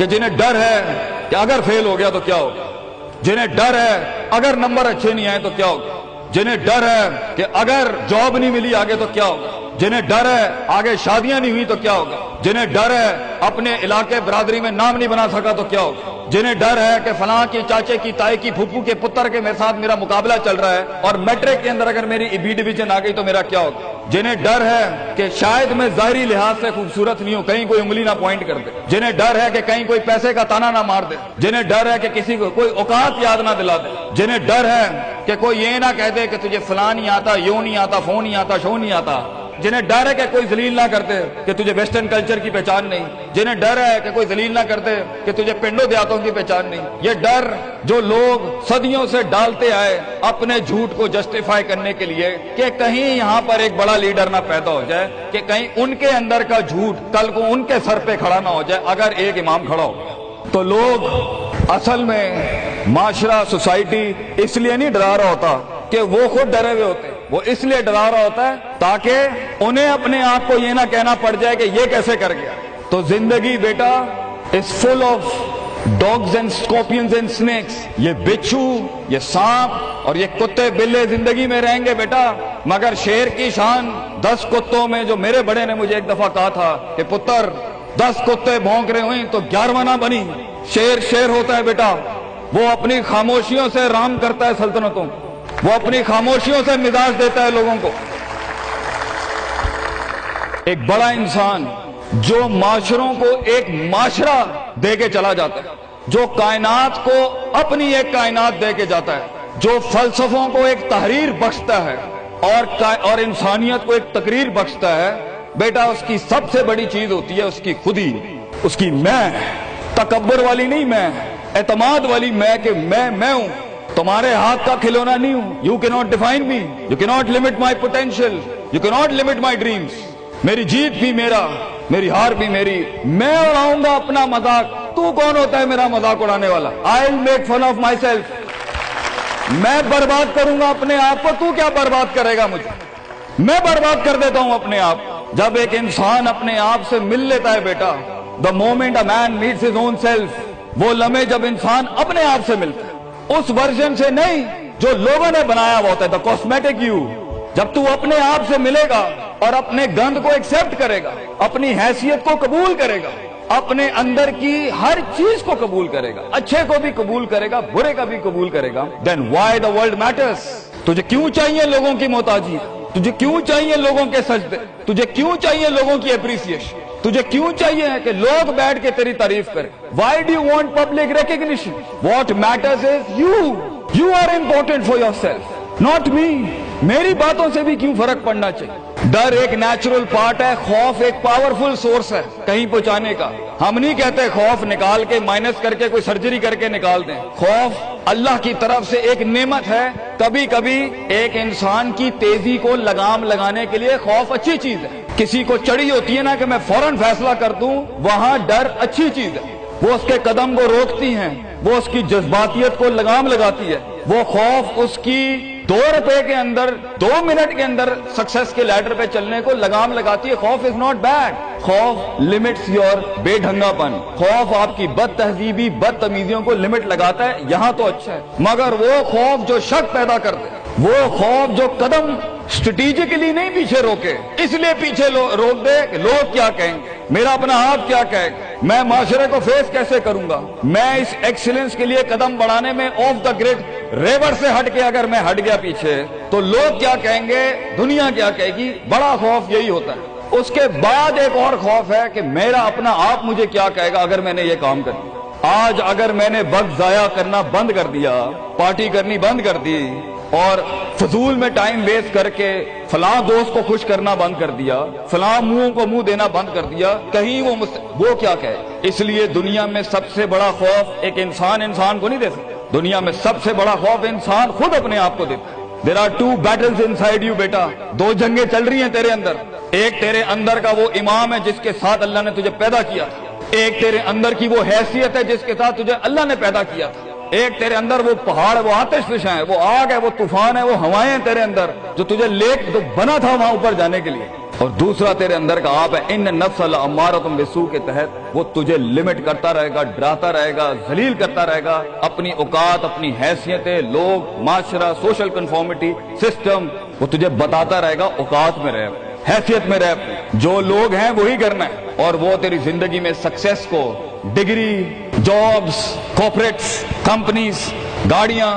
کہ جنہیں ڈر ہے کہ اگر فیل ہو گیا تو کیا ہوگا، جنہیں ڈر ہے اگر نمبر اچھے نہیں آئے تو کیا ہوگا، جنہیں ڈر ہے کہ اگر جاب نہیں ملی آگے تو کیا ہوگا، جنہیں ڈر ہے آگے شادیاں نہیں ہوئی تو کیا ہوگا، جنہیں ڈر ہے اپنے علاقے برادری میں نام نہیں بنا سکا تو کیا ہوگا، جنہیں ڈر ہے کہ فلاں کی چاچے کی تائی کی پھپھو کے پتر کے میرے ساتھ میرا مقابلہ چل رہا ہے اور میٹرک کے اندر اگر میری بی ڈویژن آ گئی تو میرا کیا ہوگا، جنہیں ڈر ہے کہ شاید میں ظاہری لحاظ سے خوبصورت نہیں ہوں، کہیں کوئی انگلی نہ پوائنٹ کر دے، جنہیں ڈر ہے کہ کہیں کوئی پیسے کا تانا نہ مار دے، جنہیں ڈر ہے کہ کسی کو کوئی اوقات یاد نہ دلا دے، جنہیں ڈر ہے کہ کوئی یہ نہ کہہ دے کہ تجھے فلاں نہیں آتا، یوں نہیں آتا، فون نہیں آتا، شو نہیں آتا، جنہیں ڈر ہے کہ کوئی ذلیل نہ کرتے کہ تجھے ویسٹرن کلچر کی پہچان نہیں، جنہیں ڈر ہے کہ کوئی ذلیل نہ کرتے کہ تجھے پنڈوں دیہاتوں کی پہچان نہیں، یہ ڈر جو لوگ صدیوں سے ڈالتے آئے اپنے جھوٹ کو جسٹیفائی کرنے کے لیے کہ کہیں یہاں پر ایک بڑا لیڈر نہ پیدا ہو جائے، کہ کہیں ان کے اندر کا جھوٹ کل کو ان کے سر پہ کھڑا نہ ہو جائے اگر ایک امام کھڑا ہو، تو لوگ اصل میں معاشرہ سوسائٹی اس لیے نہیں ڈرا رہا ہوتا کہ وہ خود ڈرے ہوئے ہوتے، وہ اس لیے ڈرا رہا ہوتا ہے تاکہ انہیں اپنے آپ کو یہ نہ کہنا پڑ جائے کہ یہ کیسے کر گیا۔ تو زندگی بیٹا is full of dogs and scorpions and snakes، یہ بچھو، یہ سانپ اور یہ کتے بلے زندگی میں رہیں گے بیٹا، مگر شیر کی شان 10 کتوں میں، جو میرے بڑے نے مجھے ایک دفعہ کہا تھا کہ پتر 10 کتے بھونک رہے ہوئیں تو 11واں نہ بنی، شیر ہوتا ہے بیٹا، وہ اپنی خاموشیوں سے رام کرتا ہے سلطنتوں، وہ اپنی خاموشیوں سے مزاج دیتا ہے لوگوں کو۔ ایک بڑا انسان جو معاشروں کو ایک معاشرہ دے کے چلا جاتا ہے، جو کائنات کو اپنی ایک کائنات دے کے جاتا ہے، جو فلسفوں کو ایک تحریر بخشتا ہے اور انسانیت کو ایک تقریر بخشتا ہے، بیٹا اس کی سب سے بڑی چیز ہوتی ہے اس کی خودی، اس کی میں، تکبر والی نہیں میں، اعتماد والی میں کہ میں ہوں، تمہارے ہاتھ کا کھلونا نہیں ہوں، you cannot define me, you cannot limit my potential, you cannot limit my dreams، میری جیت بھی میرا، میری ہار بھی میری، میں اڑاؤں گا اپنا مذاق، تو کون ہوتا ہے میرا مذاق اڑانے والا، I'll make fun of myself، میں برباد کروں گا اپنے آپ کو، تو کیا برباد کرے گا مجھے، میں برباد کر دیتا ہوں اپنے آپ۔ جب ایک انسان اپنے آپ سے مل لیتا ہے بیٹا، the moment a man meets his own self، وہ لمحے جب انسان اپنے آپ سے ملتا ہے، اس ورژن سے نہیں جو لوگوں نے بنایا ہوا ہوتا ہے، the cosmetic you، جب تو اپنے آپ سے ملے گا اور اپنے گند کو ایکسپٹ کرے گا، اپنی حیثیت کو قبول کرے گا، اپنے اندر کی ہر چیز کو قبول کرے گا، اچھے کو بھی قبول کرے گا، برے کا بھی قبول کرے گا، then why the world matters، تجھے کیوں چاہیے لوگوں کی محتاجی، تجھے کیوں چاہیے لوگوں کے سجدے، تجھے کیوں چاہیے لوگوں کی اپریسیشن، تجھے کیوں چاہیے کہ لوگ بیٹھ کے تیری تعریف کریں، why do you want public recognition، what matters is you are important for yourself، not me، میری باتوں سے بھی کیوں فرق پڑنا چاہیے۔ ڈر ایک نیچرل پارٹ ہے، خوف ایک پاورفل سورس ہے کہیں پہنچانے کا، ہم نہیں کہتے خوف نکال کے مائنس کر کے کوئی سرجری کر کے نکال دیں، خوف اللہ کی طرف سے ایک نعمت ہے، کبھی کبھی ایک انسان کی تیزی کو لگام لگانے کے لیے خوف اچھی چیز ہے، کسی کو چڑی ہوتی ہے نا کہ میں فوراً فیصلہ کر دوں، وہاں ڈر اچھی چیز ہے، وہ اس کے قدم کو روکتی ہیں، وہ اس کی جذباتیت کو لگام لگاتی ہے، وہ خوف اس کی 2 روپے کے اندر 2 منٹ کے اندر سکسس کے لیڈر پہ چلنے کو لگام لگاتی ہے۔ خوف از ناٹ بیڈ، خوف لمٹس یور بے ڈھنگا پن، خوف آپ کی بد تہذیبی بد تمیزیوں کو لمٹ لگاتا ہے، یہاں تو اچھا ہے، مگر وہ خوف جو شک پیدا کر دے، وہ خوف جو قدم اسٹریٹجیکلی نہیں پیچھے روکے، اس لیے پیچھے روک دے کہ لوگ کیا کہیں گے، میرا اپنا آپ کیا کہے گا، میں معاشرے کو فیس کیسے کروں گا، میں اس ایکسیلنس کے لیے قدم بڑھانے میں آف دا گریڈ ریور سے ہٹ کے اگر میں ہٹ گیا پیچھے تو لوگ کیا کہیں گے، دنیا کیا کہے گی، بڑا خوف یہی ہوتا ہے۔ اس کے بعد ایک اور خوف ہے کہ میرا اپنا آپ مجھے کیا کہے گا اگر میں نے یہ کام کر دیا، آج اگر میں نے وقت ضائع کرنا بند کر دیا، پارٹی کرنی بند کر دی اور فضول میں ٹائم ویسٹ کر کے فلاں دوست کو خوش کرنا بند کر دیا، فلاں منہ کو منہ دینا بند کر دیا، کہیں وہ کیا کہے۔ اس لیے دنیا میں سب سے بڑا خوف ایک انسان کو نہیں دے سکتا، دنیا میں سب سے بڑا خوف انسان خود اپنے آپ کو دیتا ہے۔ There are 2 battles inside you بیٹا، 2 جنگیں چل رہی ہیں تیرے اندر، ایک تیرے اندر کا وہ امام ہے جس کے ساتھ اللہ نے تجھے پیدا کیا تھا، ایک تیرے اندر کی وہ حیثیت ہے جس کے ساتھ تجھے اللہ نے پیدا کیا تھا، ایک تیرے اندر وہ پہاڑ، وہ آتش فشاں ہے، وہ آگ ہے، وہ طوفان ہے، وہ ہوائیں ہیں تیرے اندر جو تجھے جو بنا تھا وہاں اوپر جانے کے لیے۔ اور دوسرا تیرے اندر کا آپ ہے ان نفس لامارۃ بالسوء کے تحت وہ تجھے لمٹ کرتا رہے گا، ڈراتا رہے گا، ذلیل کرتا رہے گا، اپنی اوقات، اپنی حیثیتیں، لوگ، معاشرہ، سوشل کنفارمیٹی، سسٹم، وہ تجھے بتاتا رہے گا اوقات میں رہ، حیثیت میں رہ، جو لوگ ہیں وہی کرنا ہے، اور وہ تیری زندگی میں سکسیس کو، ڈگری، جابز، کارپوریٹس، کمپنیز، گاڑیاں،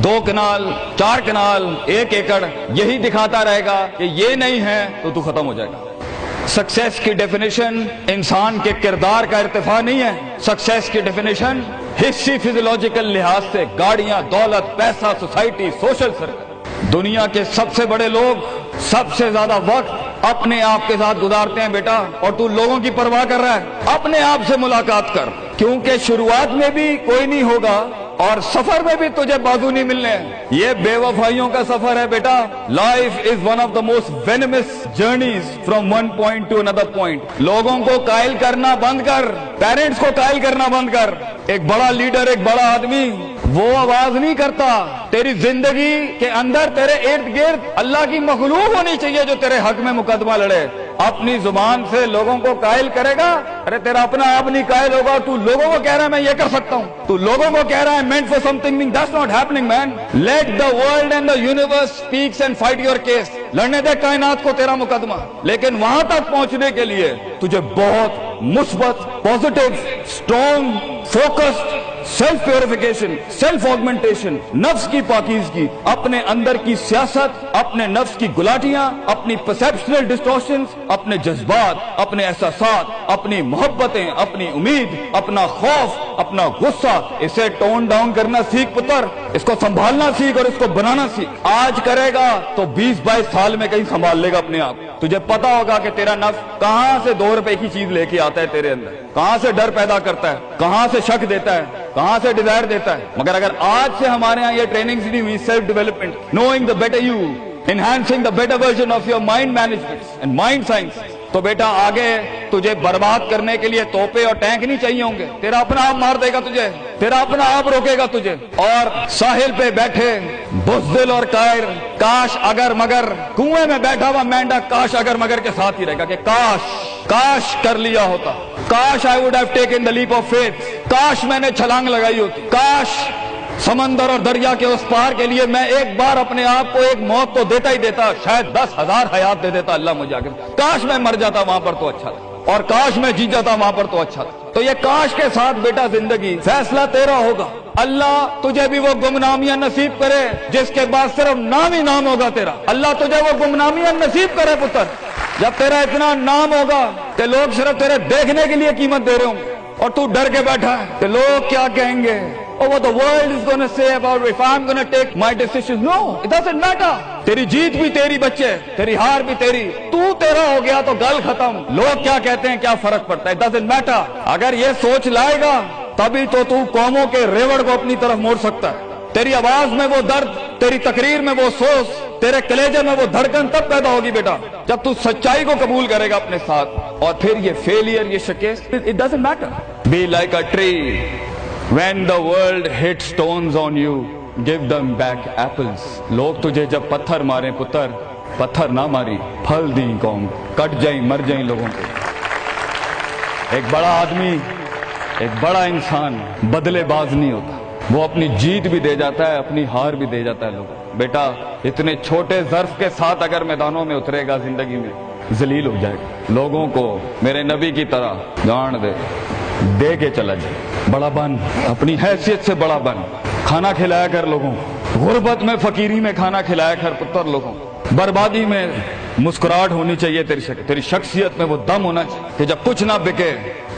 2 کنال، 4 کنال، 1 ایکڑ، یہی دکھاتا رہے گا کہ یہ نہیں ہے تو ختم ہو جائے گا۔ سکسیس کی ڈیفینیشن انسان کے کردار کا ارتفاع نہیں ہے، سکسیس کی ڈیفینیشن حصی فزیولوجیکل لحاظ سے گاڑیاں، دولت، پیسہ، سوسائٹی، سوشل سرکل۔ دنیا کے سب سے بڑے لوگ سب سے زیادہ وقت اپنے آپ کے ساتھ گزارتے ہیں بیٹا، اور تو لوگوں کی پرواہ کر رہا ہے؟ اپنے آپ سے ملاقات کر، کیونکہ شروعات میں بھی کوئی نہیں ہوگا اور سفر میں بھی تجھے بازو نہیں ملنے ہیں۔ یہ بے وفائیوں کا سفر ہے بیٹا۔ Life is one of the most venomous journeys from one point to another point. لوگوں کو قائل کرنا بند کر، پیرنٹس کو قائل کرنا بند کر۔ ایک بڑا لیڈر، ایک بڑا آدمی وہ آواز نہیں کرتا، تیری زندگی کے اندر تیرے ارد گرد اللہ کی مخلوق ہونی چاہیے جو تیرے حق میں مقدمہ لڑے۔ اپنی زبان سے لوگوں کو قائل کرے گا، ارے تیرا اپنا آپ نہیں قائل ہوگا۔ تو لوگوں کو کہہ رہا ہے میں یہ کر سکتا ہوں، تو لوگوں کو کہہ رہا ہے meant for something, that's not happening man. Let the world and the universe speaks and fight your case. لڑنے دے کائنات کو تیرا مقدمہ، لیکن وہاں تک پہنچنے کے لیے تجھے بہت مثبت، positive, strong, focused, self purification, self augmentation, نفس کی پاکیزگی، اپنے اندر کی سیاست، اپنے نفس کی گلاٹیاں، اپنی پرسیپشنل ڈسٹورشنز، اپنے جذبات، اپنے احساسات، اپنی محبتیں، اپنی امید، اپنا خوف، اپنا غصہ، اسے ٹون ڈاؤن کرنا سیکھ پتر، اس کو سنبھالنا سیکھ اور اس کو بنانا سیکھ۔ آج کرے گا تو 20-22 سال میں کہیں سنبھال لے گا اپنے آپ۔ تجھے پتا ہوگا کہ تیرا نفس کہاں سے 2 روپے کی چیز لے کے آتا ہے تیرے اندر، کہاں سے ڈر پیدا کرتا ہے، کہاں سے شک دیتا ہے، کہاں سے ڈیزائر دیتا ہے۔ مگر اگر آج سے ہمارے ہاں یہ ٹریننگ سی ہوئی، self development, knowing the better you, enhancing the better version of your mind management and mind science, تو بیٹا آگے تجھے برباد کرنے کے لیے توپے اور ٹینک نہیں چاہیے ہوں گے، تیرا اپنا آپ مار دے گا تجھے، تیرا اپنا آپ روکے گا تجھے۔ اور ساحل پہ بیٹھے بزدل اور قائر، کاش اگر مگر، کنویں میں بیٹھا ہوا مینڈا کاش اگر مگر کے ساتھ ہی رہے گا کہ کاش کر لیا ہوتا، کاش I would have taken the leap of faith، کاش میں نے چھلانگ لگائی ہوتی، کاش سمندر اور دریا کے اس پار کے لیے میں ایک بار اپنے آپ کو ایک موت تو دیتا ہی دیتا، شاید 10,000 حیات دے دیتا اللہ مجھے آگے، کاش میں مر جاتا وہاں پر تو اچھا تھا، اور کاش میں جیت جاتا وہاں پر تو اچھا تھا۔ تو یہ کاش کے ساتھ بیٹا زندگی، فیصلہ تیرا ہوگا۔ اللہ تجھے بھی وہ گمنامیاں نصیب کرے جس کے بعد صرف نام ہی نام ہوگا تیرا۔ اللہ تجھے وہ گمنامیاں نصیب کرے پتر جب تیرا اتنا نام ہوگا کہ لوگ صرف تیرے دیکھنے کے لیے قیمت دے رہے ہوں گے، اور تو ڈر کے بیٹھا ہے کہ لوگ کیا کہیں گے، or what the world is going to say about if I'm going to take my decisions. No, it doesn't matter. تیری جیت بھی تیری بچے، تیری ہار بھی تیری، تو تیرا ہو گیا تو گل ختم، لوگ کیا کہتے ہیں کیا فرق پڑتا ہے، it doesn't matter۔ اگر یہ سوچ لائے گا تبھی تو قوموں کے ریوڑ کو اپنی طرف موڑ سکتا ہے۔ تیری آواز میں وہ درد، تیری تقریر میں وہ سوز، تیرے کلیجے میں وہ دھڑکن تب پیدا ہوگی بیٹا جب تو سچائی کو قبول کرے گا اپنے ساتھ، اور پھر یہ فیلئر، یہ شکست، it doesn't matter۔ Be like a tree when the world hits stones on you, give them back apples۔ لوگ تجھے جب پتھر ماریں پتر، پتھر نہ ماری، پھل دیں قوم، کٹ جائیں مر جائیں لوگوں کو۔ ایک بڑا آدمی، ایک بڑا انسان بدلے باز نہیں ہوتا، وہ اپنی جیت بھی دے جاتا ہے، اپنی ہار بھی دے جاتا ہے لوگوں۔ بیٹا اتنے چھوٹے ظرف کے ساتھ اگر میدانوں میں اترے گا زندگی میں، ذلیل ہو جائے گا، لوگوں کو میرے نبی کی طرح جان دے کے چلا جائے، بڑا بن، اپنی حیثیت سے بڑا بن، کھانا کھلایا کر لوگوں، غربت میں فقیری میں کھانا کھلایا کر پتر لوگوں، بربادی میں مسکراہٹ ہونی چاہیے تیری شخصیت میں وہ دم ہونا چاہیے کہ جب کچھ نہ بکے،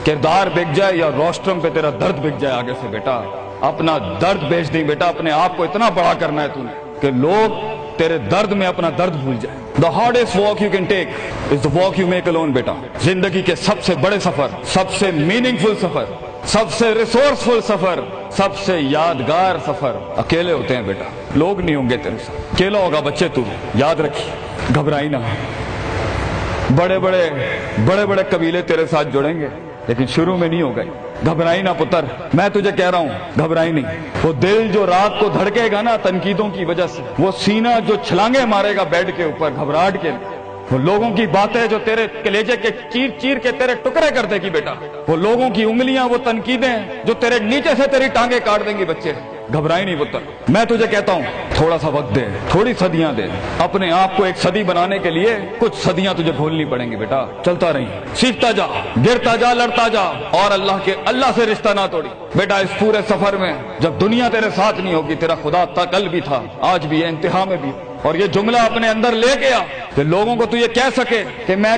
کردار بک جائے یا روسٹرم پہ تیرا درد بک جائے آگے سے۔ بیٹا اپنا درد بیچ دیں بیٹا، اپنے آپ کو اتنا بڑا کرنا ہے تو نے کہ لوگ تیرے درد میں اپنا درد بھول جائے۔ The hardest walk you can take is the walk you make alone بیٹا۔ زندگی کے سب سے بڑے سفر، سب سے میننگ فل سفر، سب سے ریسورسفل سفر، سب سے یادگار سفر اکیلے ہوتے ہیں بیٹا، لوگ نہیں ہوں گے تیرے ساتھ، اکیلا ہوگا بچے تو، یاد رکھیے، گھبرائی نہ۔ بڑے بڑے قبیلے تیرے ساتھ جڑیں گے لیکن شروع میں نہیں ہو گئے، گھبرائی نہ پتر، میں تجھے کہہ رہا ہوں گھبرائی نہیں۔ وہ دل جو رات کو دھڑکے گا نا تنقیدوں کی وجہ سے، وہ سینہ جو چھلانگے مارے گا بیڈ کے اوپر گھبراہٹ کے، وہ لوگوں کی باتیں جو تیرے کلیجے کے چیر چیر کے تیرے ٹکڑے کر دے گی بیٹا، وہ لوگوں کی انگلیاں، وہ تنقیدیں جو تیرے نیچے سے تیری ٹانگیں کاٹ دیں گی بچے، گھبرائی نہیں پتر۔ میں تجھے کہتا ہوں تھوڑا سا وقت دے، تھوڑی صدیاں دے، اپنے آپ کو ایک صدی بنانے کے لیے کچھ صدیاں تجھے بھولنی پڑیں گی بیٹا، چلتا رہی، سیکھتا جا، گرتا جا، لڑتا جا، اور اللہ سے رشتہ نہ توڑی بیٹا۔ اس پورے سفر میں جب دنیا تیرے ساتھ نہیں ہوگی، تیرا خدا تھا، کل بھی تھا، آج بھی ہے، انتہا میں بھی، اور یہ جملہ اپنے اندر لے کے آ کہ لوگوں کو تو یہ کہہ سکے کہ میں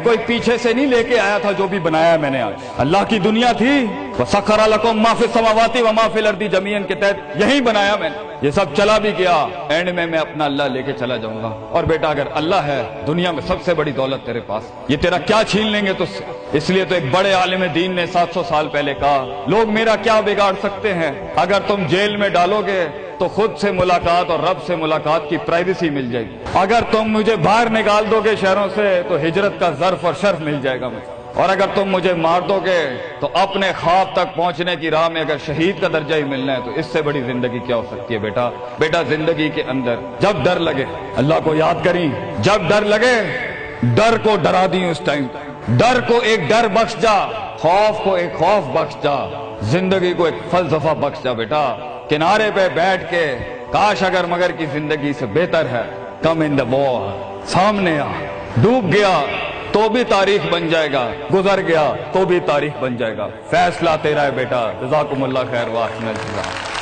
کوئی پیچھے سے نہیں لے کے آیا تھا، جو بھی بنایا میں نے آج اللہ کی دنیا تھی، وَسَخَّرَ لَكُم مَّا فِي السَّمَاوَاتِ وَمَا فِي الْأَرْضِ جَمِيعًا کے تحت یہی بنایا میں نے، یہ سب چلا بھی گیا، اینڈ میں اپنا اللہ لے کے چلا جاؤں گا۔ اور بیٹا اگر اللہ ہے دنیا میں سب سے بڑی دولت تیرے پاس، یہ تیرا کیا چھین لیں گے تجھ سے؟ اس لیے تو ایک بڑے عالم دین نے 700 سال پہلے کہا، لوگ میرا کیا بگاڑ سکتے ہیں؟ اگر تم جیل میں ڈالو گے تو خود سے ملاقات اور رب سے ملاقات کی پرائیویسی مل جائے گی، اگر تم مجھے باہر نکال دو گے شہروں سے تو ہجرت کا ظرف اور شرف مل جائے گا مجھے، اور اگر تم مجھے مار دو گے تو اپنے خواب تک پہنچنے کی راہ میں اگر شہید کا درجہ ہی ملنا ہے تو اس سے بڑی زندگی کیا ہو سکتی ہے بیٹا؟ بیٹا زندگی کے اندر جب ڈر لگے اللہ کو یاد کریں، جب ڈر لگے ڈر کو ڈرا دیں، اس ٹائم ڈر کو ایک ڈر بخش جا، خوف کو ایک خوف بخش جا، زندگی کو ایک فلسفہ بخش جا بیٹا۔ کنارے پہ بیٹھ کے کاش اگر مگر کی زندگی سے بہتر ہے، کم ان دا وار، سامنے آ، ڈوب گیا تو بھی تاریخ بن جائے گا، گزر گیا تو بھی تاریخ بن جائے گا، فیصلہ تیرا ہے بیٹا۔ جزاکم اللہ خیر واحسن الجزاء۔